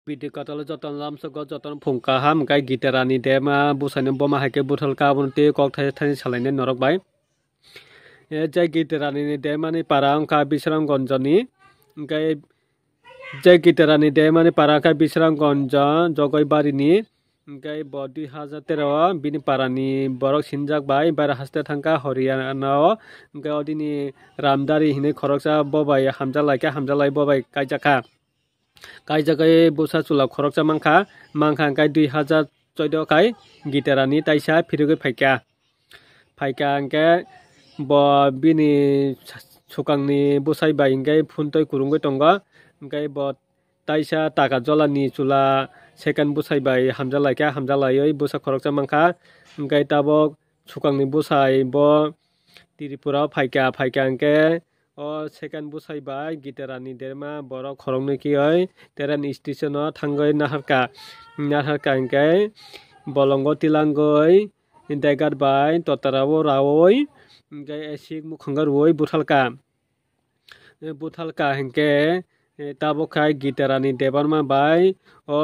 Pidi katalo joton lam sogo joton phungka ham kai gitarani dema busane boma haike buthal ka bunti kok thai thani salaine norok bai jai gitarani demani parang ka bisram gonjoni kai jai gitarani demani parang ka bisram gonja jogoi barini kai bo 2013 bini parani borok sinjak bai bara haste thangka Haryana kai odini ramdari hine khoroksa bobai hamjalai bobai kaijaka kaijakai busa chula khoroksa mangkha kai 2014 kai gitarani taisa phirugoi phaika angke bo bini sukangni busai bai ingkai phuntoi kurungoi tongo ingkai bo taisa taka jolani chula second busai bai hamjalaioi busa khoroksa mangkha ingkai tabok sukangni busai bo Tripura phaika angke o second busai bai gitarani derma borok khoroknoi kioi train station o thangoi naharka ingkai bolongo tilangoi degar bai totarao rawoi ingkai asik mukhunga ruoi buthalka hingke tabok khai gitarani debarma bai o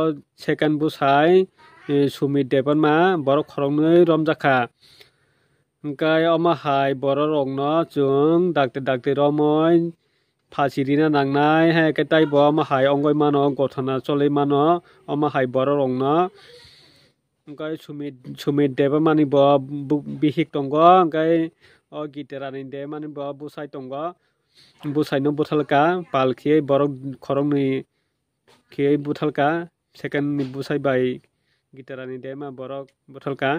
second busai sumit debarma borok khoroknoi romjaka ingkai oma hai borok rokno chung dakte romoi phasi rina nangnai hai ke tai bo oma hai ongoi mano gothana choloi mano oma hai borok rokno ingkai sumit debamani bo bihik tongo ingkai o gitarani debamani bo busai tongo busai no buthalka palkhi borok khoroknoi khi buthalka second ni busai bai gitarani dema borok buthalka